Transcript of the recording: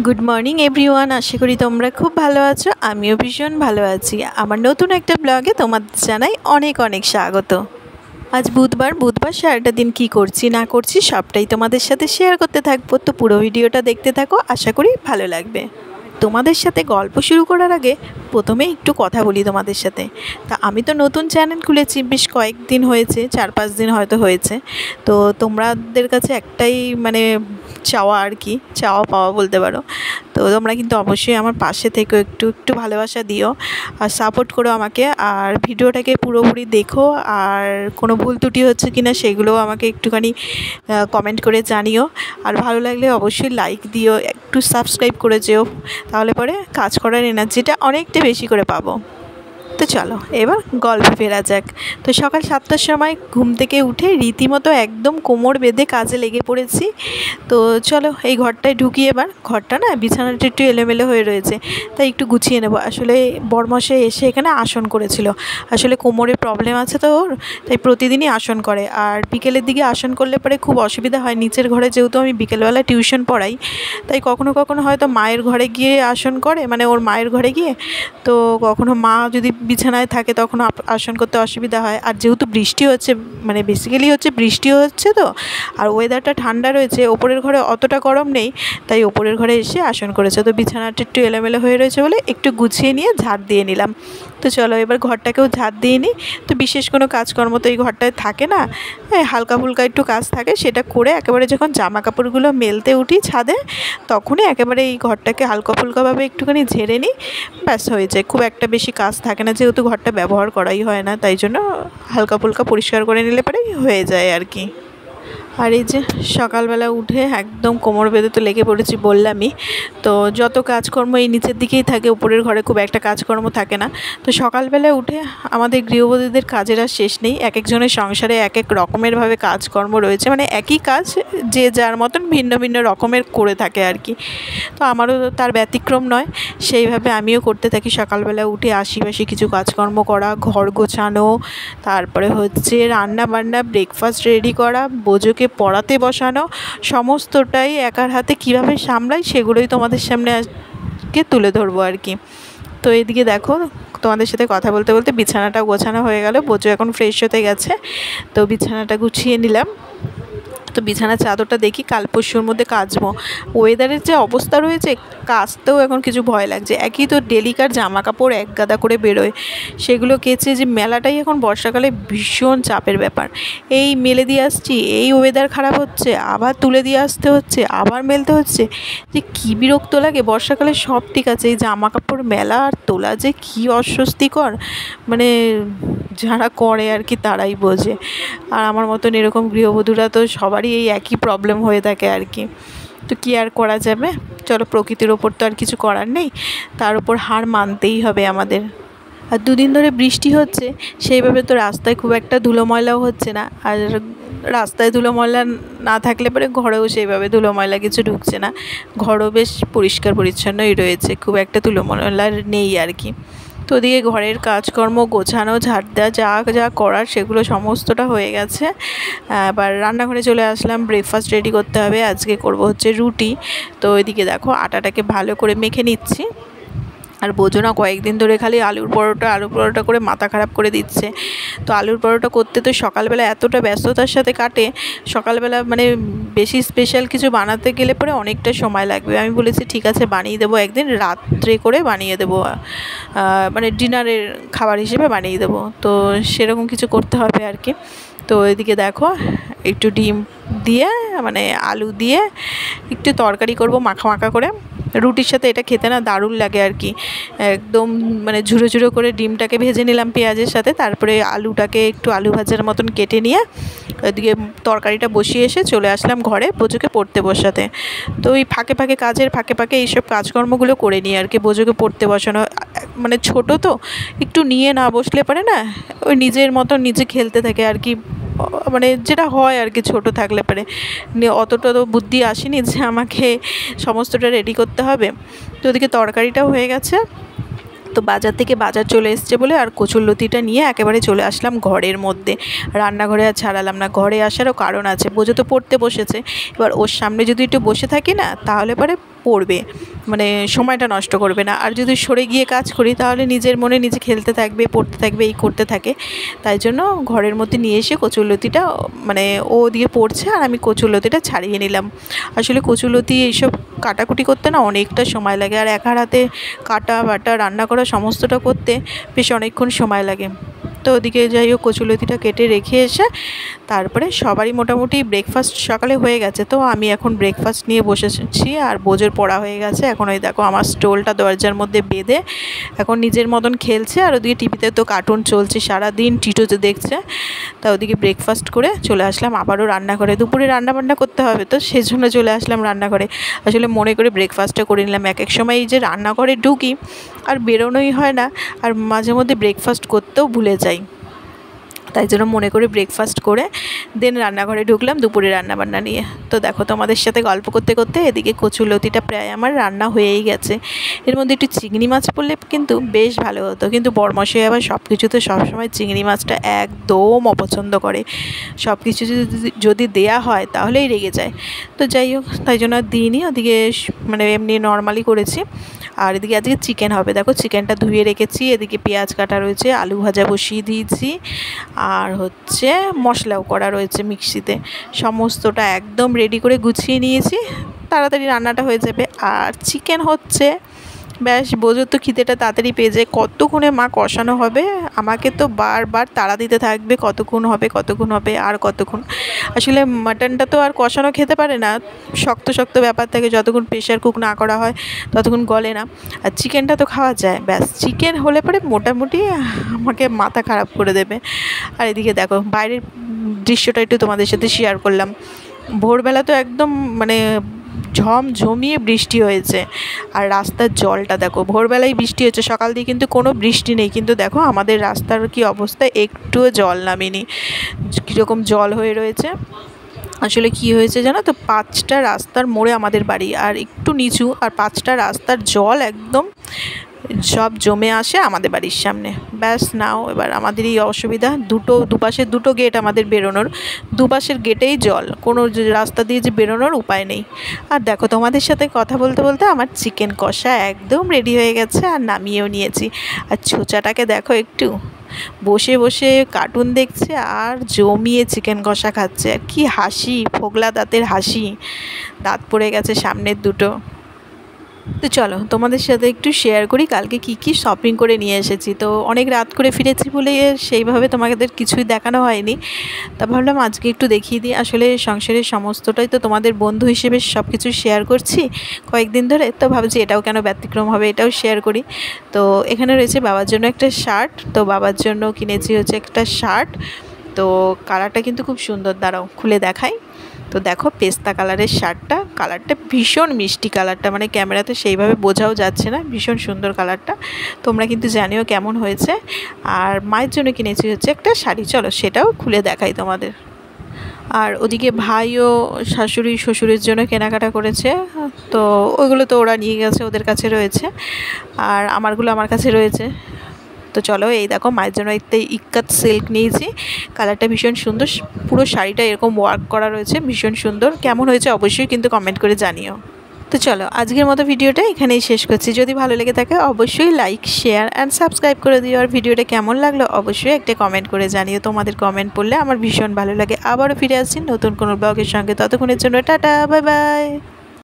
Good morning everyone, আশা করি তোমরা খুব ভালো আছো। আমিও ভীষণ ভালো আছি। আমার নতুন একটা ব্লগে তোমাদের জানাই অনেক অনেক স্বাগত। আজ বুধবার সারাটা দিন কি করছি না করছি সবটাই তোমাদের সাথে শেয়ার করতে থাকবো। তো পুরো ভিডিওটা দেখতে থাকো, আশা করি ভালো লাগবে। তোমাদের সাথে গল্প শুরু করার আগে প্রথমে একটু কথা বলি তোমাদের সাথে। তা আমি তো নতুন চ্যানেল খুলেছি, বেশ কয়েকদিন হয়েছে, 4-5 দিন হয়তো হয়েছে। তো তোমাদের কাছে একটাই চাওয়া আর কি, চাওয়া পাওয়া বলতে পারো। তো তোমরা কিন্তু অবশ্যই আমার পাশে থেকে একটু একটু ভালোবাসা দিও আর সাপোর্ট করো আমাকে। আর ভিডিওটাকে পুরোপুরি দেখো, আর কোনো ভুল ত্রুটি হচ্ছে কি না সেগুলোও আমাকে একটুখানি কমেন্ট করে জানিও। আর ভালো লাগলে অবশ্যই লাইক দিও, একটু সাবস্ক্রাইব করে যেও, তাহলে পরে কাজ করার এনার্জিটা অনেকটা বেশি করে পাবো। তো চলো এবার গল্পে ফেরা যাক। তো সকাল 7টার সময় ঘুম থেকে উঠে রীতিমতো একদম কোমর বেঁধে কাজে লেগে পড়েছি। তো চলো এই ঘরটায় ঢুকি। এবার ঘরটা না বিছানাটা একটু এলোমেলো হয়ে রয়েছে, তাই একটু গুছিয়ে নেবো। আসলে বরমশাই এসে এখানে আসন করেছিল। আসলে কোমরে প্রবলেম আছে তো ওর, তাই প্রতিদিনই আসন করে। আর বিকেলের দিকে আসন করলে পরে খুব অসুবিধা হয়। নিচের ঘরে যেহেতু আমি বিকেলবেলা টিউশন পড়াই, তাই কখনো কখনো হয়তো মায়ের ঘরে গিয়ে আসন করে, ওর মায়ের ঘরে গিয়ে। তো কখনো মা যদি বিছানায় থাকে তখন আসন করতে অসুবিধা হয়। আর যেহেতু বৃষ্টি হচ্ছে, বেসিক্যালি হচ্ছে বৃষ্টি হচ্ছে, তো আর ওয়েদারটা ঠান্ডা রয়েছে, ওপরের ঘরে অতটা গরম নেই, তাই ওপরের ঘরে এসে আসন করেছে। তো বিছানাটা একটু এলোমেলো হয়ে রয়েছে বলে একটু গুছিয়ে নিয়ে ঝাড় দিয়ে নিলাম। তো চলো এবার ঘরটাকেও ঝাড় দিয়ে নিই। তো বিশেষ কোনো কাজকর্ম তো এই ঘরটায় থাকে না, হালকা ফুলকা একটু কাজ থাকে, সেটা করে একেবারে যখন জামা কাপড়গুলো মেলতে উঠি ছাদে, তখনই একেবারে এই ঘরটাকে হালকা ফুলকাভাবে একটুখানি ঝেড়ে নিই, ব্যাস হয়ে যায়। খুব একটা বেশি কাজ থাকে না, যেহেতু ঘরটা ব্যবহার করাই হয় না, তাই জন্য হালকা ফুলকা পরিষ্কার করে নিলে পরেই হয়ে যায় আর কি। আর এই যে সকালবেলা উঠে একদম কোমর বেঁধে তো লেগে পড়েছি বললামই। তো যত কাজকর্ম এই নিচের দিকেই থাকে, উপরের ঘরে খুব একটা কাজকর্ম থাকে না। তো সকালবেলা উঠে আমাদের গৃহবধূদের কাজের আর শেষ নেই। এক একজনের সংসারে এক এক রকমেরভাবে কাজকর্ম রয়েছে, একই কাজ যে যার মতন ভিন্ন ভিন্ন রকমের করে থাকে আর কি। তো আমারও তার ব্যতিক্রম নয়, সেইভাবে আমিও করতে থাকি। সকালবেলা উঠে আশিপাশি কিছু কাজকর্ম করা, ঘর গোছানো, তারপরে হচ্ছে রান্না বান্না, ব্রেকফাস্ট রেডি করা, বোজোকে পড়াতে বসানো, সমস্তটাই একার হাতে কীভাবে সামলাই সেগুলোই তোমাদের সামনে আজকে তুলে ধরবো আর কি। তো এদিকে দেখো, তোমাদের সাথে কথা বলতে বলতে বিছানাটা গোছানো হয়ে গেল। বোজো এখন ফ্রেশ হতে গেছে, তো বিছানাটা গুছিয়ে নিলাম। তো বিছানার চাদরটা দেখি কাল পরশুর মধ্যে কাচবো। ওয়েদারের যে অবস্থা রয়েছে, কাচতেও এখন কিছু ভয় লাগছে। একই তো ডেলিকার জামা কাপড় এক গাদা করে বেরোয়, সেগুলো কেচে যে মেলাটাই এখন বর্ষাকালে ভীষণ চাপের ব্যাপার। এই মেলে দিয়ে আসছি, এই ওয়েদার খারাপ হচ্ছে, আবার তুলে দিয়ে আসতে হচ্ছে, আবার মেলতে হচ্ছে, যে কী বিরক্ত লাগে। বর্ষাকালে সব ঠিক আছে, এই জামা কাপড় মেলা আর তোলা যে কী অস্বস্তিকর, যারা করে আর কি তারাই বোঝে। আর আমার মতন এরকম গৃহবধূরা তো সবারই এই একই প্রবলেম হয়ে থাকে আর কি। তো কী আর করা যাবে, চলো প্রকৃতির ওপর তো আর কিছু করার নেই, তার উপর হার মানতেই হবে আমাদের। আর দুদিন ধরে বৃষ্টি হচ্ছে, সেইভাবে তো রাস্তায় খুব একটা ধুলো ময়লাও হচ্ছে না। আর রাস্তায় ধুলো ময়লা না থাকলে পরে ঘরেও সেইভাবে ধুলো ময়লা কিছু ঢুকছে না। ঘরও বেশ পরিষ্কার পরিচ্ছন্নই রয়েছে, খুব একটা ধুলো ময়লা নেই আর কি। তো ওদিকে ঘরের কাজকর্ম গোছানো, ঝাড় দেওয়া, যা যা করার সেগুলো সমস্তটা হয়ে গেছে। এবার রান্নাঘরে চলে আসলাম। ব্রেকফাস্ট রেডি করতে হবে, আজকে করব হচ্ছে রুটি। তো এদিকে দেখো আটাটাকে ভালো করে মেখে নিচ্ছি। আর বোঝো না, কয়েকদিন ধরে খালি আলুর পরোটা করে মাথা খারাপ করে দিচ্ছে। তো আলুর পরোটা করতে তো সকালবেলা এতটা ব্যস্ততার সাথে কাটে, সকালবেলা বেশি স্পেশাল কিছু বানাতে গেলে পরে অনেকটা সময় লাগবে। আমি বলেছি ঠিক আছে বানিয়ে দেবো, একদিন রাত্রে করে বানিয়ে দেবো, ডিনারের খাবার হিসেবে বানিয়ে দেবো। তো সেরকম কিছু করতে হবে আর কি। তো এদিকে দেখো একটু ডিম দিয়ে আলু দিয়ে একটু তরকারি করব মাখা মাখা করে। রুটির সাথে এটা খেতে না দারুণ লাগে আর কি। একদম ঝুড়ো ঝুড়ো করে ডিমটাকে ভেজে নিলাম পেঁয়াজের সাথে, তারপরে আলুটাকে একটু আলু ভাজার মতন কেটে নিয়ে ওইদিকে তরকারিটা বসিয়ে এসে চলে আসলাম ঘরে বোজোকে পড়তে বসাতে। তো ওই কাজের ফাঁকে এইসব কাজকর্মগুলো করে নিই আর কি। বোজোকে পড়তে বসানো, ছোটো তো একটু নিয়ে না বসলে পারে না, ওই নিজের মতন নিজে খেলতে থাকে আর কি। যেটা হয় আর কি, ছোটো থাকলে পারে অতটা তো বুদ্ধি আসেনি যে আমাকে সমস্তটা রেডি করতে হবে। তো ওদিকে তরকারিটাও হয়ে গেছে। তো বাজার থেকে বাজার চলে এসছে বলে আর কচুরলতিটা নিয়ে একেবারে চলে আসলাম ঘরের মধ্যে। রান্নাঘরে আর ছাড়ালাম না, ঘরে আসারও কারণ আছে। বোঝো তো পড়তে বসেছে, এবার ওর সামনে যদি একটু বসে থাকি না, তাহলে পরে পড়বে, মানে সময়টা নষ্ট করবে না। আর যদি সরে গিয়ে কাজ করি তাহলে নিজের মনে নিজে খেলতে থাকবে, পড়তে থাকবে, এই করতে থাকে। তাই জন্য ঘরের মধ্যে নিয়ে এসে কচুরলতিটা, মানে ও দিয়ে পড়ছে আর আমি কচুরলতিটা ছাড়িয়ে নিলাম। আসলে কচুরলতি এইসব কাটাকুটি করতে না অনেকটা সময় লাগে, আর একার হাতে কাটা বাটা রান্না করা সমস্তটা করতে বেশ অনেকক্ষণ সময় লাগে। তো ওদিকে যাই হোক কচুরলতিটা কেটে রেখে এসে তারপরে সবারই মোটামুটি ব্রেকফাস্ট সকালে হয়ে গেছে। তো আমি এখন ব্রেকফাস্ট নিয়ে বসেছি, আর বোঝের পড়া হয়ে গেছে। এখন ওই দেখো আমার স্টোলটা দরজার মধ্যে বেঁধে এখন নিজের মতন খেলছে, আর ওদিকে টিভিতে তো কার্টুন চলছে, সারাদিন টিটো দেখছে। তা ওদিকে ব্রেকফাস্ট করে চলে আসলাম আবারও রান্নাঘরে। দুপুরে রান্নাবান্না করতে হবে, তো সেজন্য চলে আসলাম রান্নাঘরে। আসলে মনে করে ব্রেকফাস্টটা করে নিলাম। এক এক সময় এই যে রান্নাঘরে ঢুকি আর বেরোনোই হয় না, আর মাঝে মধ্যে ব্রেকফাস্ট করতেও ভুলে যাই। তাই জন্য মনে করে ব্রেকফাস্ট করে দেন রান্নাঘরে ঢুকলাম দুপুরে রান্নাবান্না নিয়ে। তো দেখো তোমাদের সাথে গল্প করতে করতে এদিকে কচুরলতিটা প্রায় আমার রান্না হয়েই গেছে। এর মধ্যে একটু চিংড়ি মাছ পড়লে কিন্তু বেশ ভালো হতো, কিন্তু বরমশাই আবার সব কিছুতে সবসময় চিংড়ি মাছটা একদম অপছন্দ করে। সব কিছু যদি দেয়া হয় তাহলেই রেগে যায়। তো যাই হোক, তাই জন্য আর দিইনি। ওদিকে মানে এমনি নর্মালি করেছি। আর এদিকে আজকে চিকেন হবে। দেখো চিকেনটা ধুয়ে রেখেছি, এদিকে পেঁয়াজ কাটা রয়েছে, আলু ভাজা বসিয়ে দিয়েছি, আর হচ্ছে মশলাও করা রয়েছে মিক্সিতে। সমস্তটা একদম রেডি করে গুছিয়ে নিয়েছি, তাড়াতাড়ি রান্নাটা হয়ে যাবে। আর চিকেন হচ্ছে, ব্যাস বোঝোর তো খিদেটা তাড়াতাড়ি পেয়ে যায়। কতক্ষণে মা কষানো হবে, আমাকে তো বারবার তাড়া দিতে থাকবে, কতক্ষণ হবে কতক্ষণ হবে আর কতক্ষণ। আসলে মাটনটা তো আর কষানো খেতে পারে না, শক্ত শক্ত ব্যাপার থাকে, যতক্ষণ প্রেশার কুক না করা হয় ততক্ষণ গলে না। আর চিকেনটা তো খাওয়া যায়, ব্যাস চিকেন হলে পরে মোটামুটি আমাকে মাথা খারাপ করে দেবে। আর এদিকে দেখো বাইরের দৃশ্যটা একটু তোমাদের সাথে শেয়ার করলাম। ভোরবেলা তো একদম মানে ঝমঝমিয়ে বৃষ্টি হয়েছে, আর রাস্তার জলটা দেখো, ভোরবেলায় বৃষ্টি হচ্ছে, সকাল দিয়ে কিন্তু কোনো বৃষ্টি নেই, কিন্তু দেখো আমাদের রাস্তার কি অবস্থা, একটুও জল নামেনি, কীরকম জল হয়ে রয়েছে। আসলে কি হয়েছে জানো তো, 5টা রাস্তার মোড়ে আমাদের বাড়ি, আর একটু নিচু, আর 5টা রাস্তার জল একদম সব জমে আসে আমাদের বাড়ির সামনে। ব্যাস নাও এবার আমাদের এই অসুবিধা, দুপাশের দুটো গেট আমাদের বেরোনোর, দুপাশের গেটেই জল, কোনো রাস্তা দিয়ে যে বেরোনোর উপায় নেই। আর দেখো তোমাদের সাথে কথা বলতে বলতে আমার চিকেন কষা একদম রেডি হয়ে গেছে, আর নামিয়েও নিয়েছি। আর ছোচাটাকে দেখো একটু বসে বসে কার্টুন দেখছে আর জমিয়ে চিকেন কষা খাচ্ছে, আর কি হাসি, ফোগলা দাঁতের হাসি, দাঁত পড়ে গেছে সামনের দুটো। তো চলো তোমাদের সাথে একটু শেয়ার করি কালকে কি কি শপিং করে নিয়ে এসেছি। তো অনেক রাত করে ফিরেছি বলে সেইভাবে তোমাদের কিছুই দেখানো হয়নি, তা ভাবলাম আজকে একটু দেখিয়ে দিই। আসলে সংসারের সমস্তটাই তো তোমাদের বন্ধু হিসেবে সব কিছু শেয়ার করছি কয়েকদিন ধরে, তো ভাবছি এটাও কেন ব্যতিক্রম হবে, এটাও শেয়ার করি। তো এখানে রয়েছে বাবার জন্য একটা শার্ট, তো বাবার জন্য কিনেছি হচ্ছে একটা শার্ট। তো কালারটা কিন্তু খুব সুন্দর, দাঁড়াও খুলে দেখাই। তো দেখো পেস্তা কালারের শার্টটা, কালারটা ভীষণ মিষ্টি, কালারটা মানে ক্যামেরাতে সেইভাবে বোঝাও যাচ্ছে না, ভীষণ সুন্দর কালারটা। তোমরা কিন্তু জানিও কেমন হয়েছে। আর মায়ের জন্য কিনেছি হচ্ছে একটা শাড়ি, চলো সেটাও খুলে দেখাই তোমাদের। আর ওদিকে ভাইও শাশুড়ি শ্বশুরের জন্য কেনাকাটা করেছে, তো ওইগুলো তো ওরা নিয়ে গেছে, ওদের কাছে রয়েছে, আর আমারগুলো আমার কাছে রয়েছে। তো চলো এই দেখো মায়ের জন্য একটা ইক্কাত সিল্ক নিয়েছি, কালারটা ভীষণ সুন্দর, পুরো শাড়িটা এরকম ওয়ার্ক করা রয়েছে, ভীষণ সুন্দর। কেমন হয়েছে অবশ্যই কিন্তু কমেন্ট করে জানিও। তো চলো আজকের মতো ভিডিওটা এখানেই শেষ করছি। যদি ভালো লেগে থাকে অবশ্যই লাইক শেয়ার অ্যান্ড সাবস্ক্রাইব করে দিও। আর ভিডিওটা কেমন লাগলো অবশ্যই একটা কমেন্ট করে জানিও, তোমাদের কমেন্ট পড়লে আমার ভীষণ ভালো লাগে। আবারও ফিরে আসছি নতুন কোনো ব্লগের সঙ্গে, ততক্ষণের জন্য টাটা, বাই বাই।